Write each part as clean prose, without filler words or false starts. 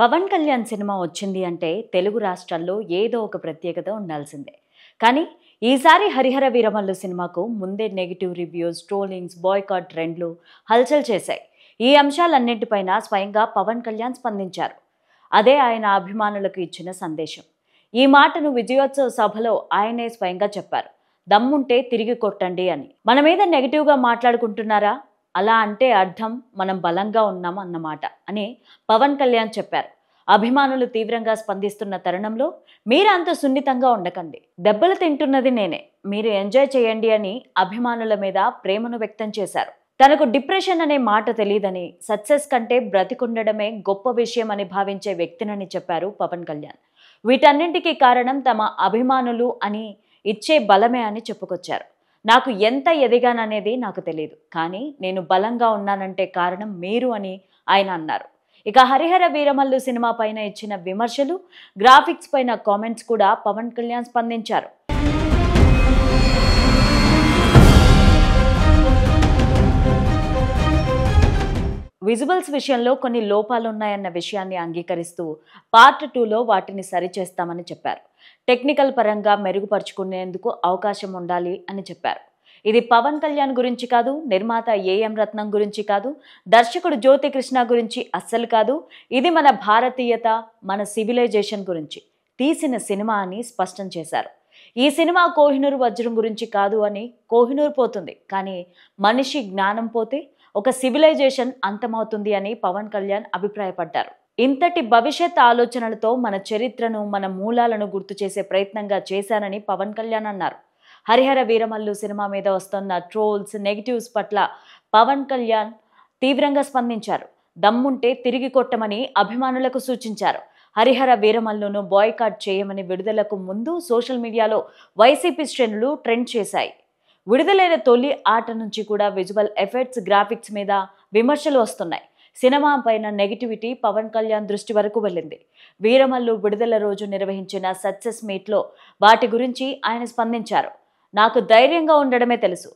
Pawan Kalyan cinema వచ్చింది అంటే తెలుగు రాష్ట్రాల్లో ఏదో ఒక ప్రత్యేకత ఉండాల్సిందే. కానీ ఈసారి హరిహర వీరమల్లు సినిమాకు ముందే నెగిటివ్ రివ్యూస్, ట్రోలింగ్స్, బాయ్కాట్ ట్రెండ్లు హల్చల్ చేశాయి. ఈ అంశాలన్నింటిపైన స్వయంగా పవన్ కళ్యాణ్ స్పందించారు. అదే ఆయన అభిమానులకు ఇచ్చిన సందేశం. ఈ మాటను విజయోత్సవ సభలో ఆయనే స్వయంగా చెప్పారు. దమ్ముంటే తిరిగి కొట్టండి అని. మన మీద నెగిటివ్గా మాట్లాడుకుంటున్నారా? అలా అంటే అర్థం మనం బలంగా ఉన్నాం అన్నమాట అని పవన్ కళ్యాణ్ చెప్పారు. అభిమానులు తీవ్రంగా స్పందిస్తున్న తరుణంలో మీరు అంత సున్నితంగా ఉండకండి. దెబ్బలు తింటున్నది నేనే, మీరు ఎంజాయ్ చేయండి అని అభిమానుల మీద ప్రేమను వ్యక్తం చేశారు. తనకు డిప్రెషన్ అనే మాట తెలియదని, సక్సెస్ కంటే బ్రతికుండడమే గొప్ప విషయం అని భావించే వ్యక్తినని చెప్పారు పవన్ కళ్యాణ్. వీటన్నింటికీ కారణం తమ అభిమానులు అని ఇచ్చే బలమే అని చెప్పుకొచ్చారు. నాకు ఎంత ఎదిగాననేది నాకు తెలియదు, కానీ నేను బలంగా ఉన్నానంటే కారణం మీరు అని ఆయన అన్నారు. ఇక హరిహర వీరమల్లు సినిమా పైన ఇచ్చిన విమర్శలు, గ్రాఫిక్స్ పైన కామెంట్స్ కూడా పవన్ కళ్యాణ్ స్పందించారు. విజువల్స్ విషయంలో కొన్ని లోపాలున్నాయన్న విషయాన్ని అంగీకరిస్తూ పార్ట్ 2లో వాటిని సరిచేస్తామని చెప్పారు. టెక్నికల్ పరంగా మెరుగుపరుచుకునేందుకు అవకాశం ఉండాలి అని చెప్పారు. ఇది పవన్ కళ్యాణ్ గురించి కాదు, నిర్మాత ఏఎం రత్నం గురించి కాదు, దర్శకుడు జ్యోతి కృష్ణ గురించి అస్సలు కాదు. ఇది మన భారతీయత, మన సివిలైజేషన్ గురించి తీసిన సినిమా అని స్పష్టం చేశారు. ఈ సినిమా కోహినూర్ వజ్రం గురించి కాదు అని. కోహినూర్ పోతుంది, కానీ మనిషి జ్ఞానం పోతే ఒక సివిలైజేషన్ అంతమవుతుంది అని పవన్ కళ్యాణ్ అభిప్రాయపడ్డారు. ఇంతటి భవిష్యత్ ఆలోచనలతో మన చరిత్రను, మన మూలాలను గుర్తు చేసే ప్రయత్నంగా చేశానని పవన్ కళ్యాణ్ అన్నారు. హరిహర వీరమల్లు సినిమా మీద వస్తున్న ట్రోల్స్, నెగిటివ్స్ పట్ల పవన్ కళ్యాణ్ తీవ్రంగా స్పందించారు. దమ్ముంటే తిరిగి కొట్టమని అభిమానులకు సూచించారు. హరిహర వీరమల్లును బాయ్కాట్ చేయమని విడుదలకు ముందు సోషల్ మీడియాలో వైసీపీ శ్రేణులు ట్రెండ్ చేశాయి. విడుదలైన తొలి ఆట నుంచి కూడా విజువల్ ఎఫెక్ట్స్, గ్రాఫిక్స్ మీద విమర్శలు వస్తున్నాయి. సినిమా పైన నెగిటివిటీ పవన్ కళ్యాణ్ దృష్టి వరకు వెళ్ళింది. వీరమల్లు విడుదల రోజు నిర్వహించిన సక్సెస్ మీట్లో వాటి గురించి ఆయన స్పందించారు. నాకు ధైర్యంగా ఉండడమే తెలుసు,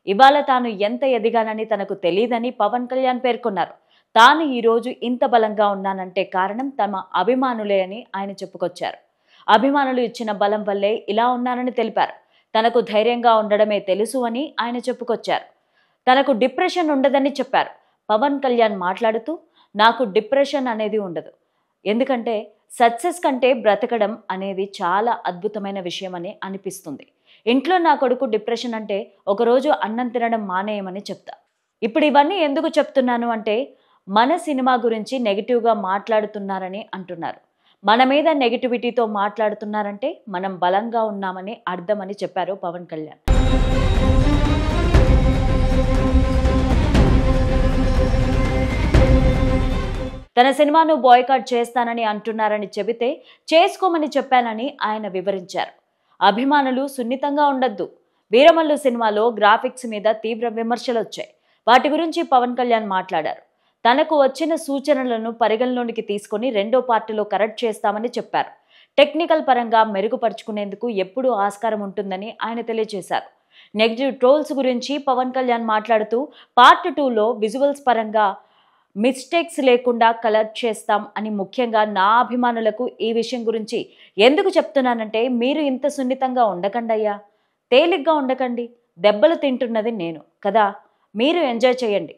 ఇవాళ తాను ఎంత ఎదిగానని తనకు తెలియదని పవన్ కళ్యాణ్ పేర్కొన్నారు. తాను ఈరోజు ఇంత బలంగా ఉన్నానంటే కారణం తమ అభిమానులే అని ఆయన చెప్పుకొచ్చారు. అభిమానులు ఇచ్చిన బలం వల్లే ఇలా ఉన్నానని తెలిపారు. తనకు ధైర్యంగా ఉండడమే తెలుసు అని ఆయన చెప్పుకొచ్చారు. తనకు డిప్రెషన్ ఉండదని చెప్పారు. పవన్ కళ్యాణ్ మాట్లాడుతూ, నాకు డిప్రెషన్ అనేది ఉండదు, ఎందుకంటే సక్సెస్ కంటే బ్రతకడం అనేది చాలా అద్భుతమైన విషయం అని అనిపిస్తుంది. ఇంట్లో నా కొడుకు డిప్రెషన్ అంటే ఒకరోజు అన్నం తినడం మానేయమని చెప్తా. ఇప్పుడు ఇవన్నీ ఎందుకు చెప్తున్నాను అంటే, మన సినిమా గురించి నెగిటివ్గా మాట్లాడుతున్నారని అంటున్నారు. మన మీద నెగిటివిటీతో మాట్లాడుతున్నారంటే మనం బలంగా ఉన్నామని అర్థమని చెప్పారు పవన్ కళ్యాణ్. తన సినిమాను బాయ్కాట్ చేస్తానని అంటున్నారని చెబితే చేసుకోమని చెప్పానని ఆయన వివరించారు. అభిమానులు సున్నితంగా ఉండొద్దు. వీరమల్లు సినిమాలో గ్రాఫిక్స్ మీద తీవ్ర విమర్శలు వచ్చాయి. వాటి గురించి పవన్ కళ్యాణ్ మాట్లాడారు. తనకు వచ్చిన సూచనలను పరిగణలోనికి తీసుకొని రెండో పార్టీలో కరెక్ట్ చేస్తామని చెప్పారు. టెక్నికల్ పరంగా మెరుగుపరుచుకునేందుకు ఎప్పుడూ ఆస్కారం ఉంటుందని ఆయన తెలియజేశారు. నెగిటివ్ ట్రోల్స్ గురించి పవన్ కళ్యాణ్ మాట్లాడుతూ, పార్ట్ 2లో విజువల్స్ పరంగా మిస్టేక్స్ లేకుండా కలెక్ట్ చేస్తాం అని. ముఖ్యంగా నా అభిమానులకు ఈ విషయం గురించి ఎందుకు చెప్తున్నానంటే, మీరు ఇంత సున్నితంగా ఉండకండయ్యా, తేలిగ్గా ఉండకండి. దెబ్బలు తింటున్నది నేను కదా, మీరు ఎంజాయ్ చేయండి.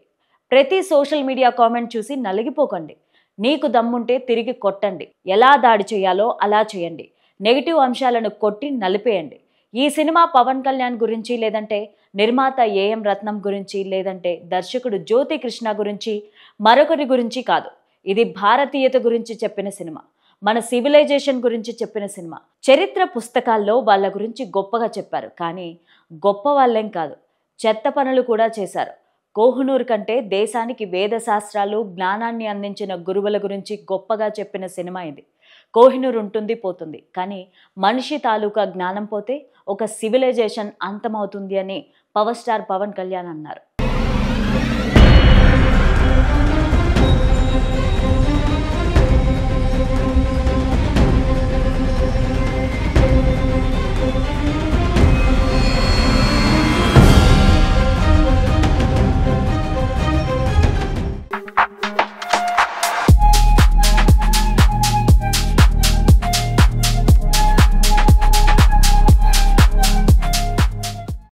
ప్రతి సోషల్ మీడియా కామెంట్ చూసి నలిగిపోకండి. నీకు దమ్ముంటే తిరిగి కొట్టండి. ఎలా దాడి చేయాలో అలా చేయండి. నెగిటివ్ అంశాలను కొట్టి నలిపేయండి. ఈ సినిమా పవన్ కళ్యాణ్ గురించి, లేదంటే నిర్మాత ఏఎం రత్నం గురించి, లేదంటే దర్శకుడు జ్యోతి కృష్ణ గురించి, మరొకరి గురించి కాదు. ఇది భారతీయత గురించి చెప్పిన సినిమా, మన సివిలైజేషన్ గురించి చెప్పిన సినిమా. చరిత్ర పుస్తకాల్లో వాళ్ళ గురించి గొప్పగా చెప్పారు, కానీ గొప్ప వాళ్ళేం కాదు, చెత్త పనులు కూడా చేశారు. కోహినూర్ కంటే దేశానికి వేద శాస్త్రాలు, జ్ఞానాన్ని అందించిన గురువుల గురించి గొప్పగా చెప్పిన సినిమా ఇది. కోహినూర్ ఉంటుంది, పోతుంది, కానీ మనిషి తాలూకా జ్ఞానం పోతే ఒక సివిలైజేషన్ అంతమవుతుంది అని పవర్ స్టార్ పవన్ కళ్యాణ్ అన్నారు.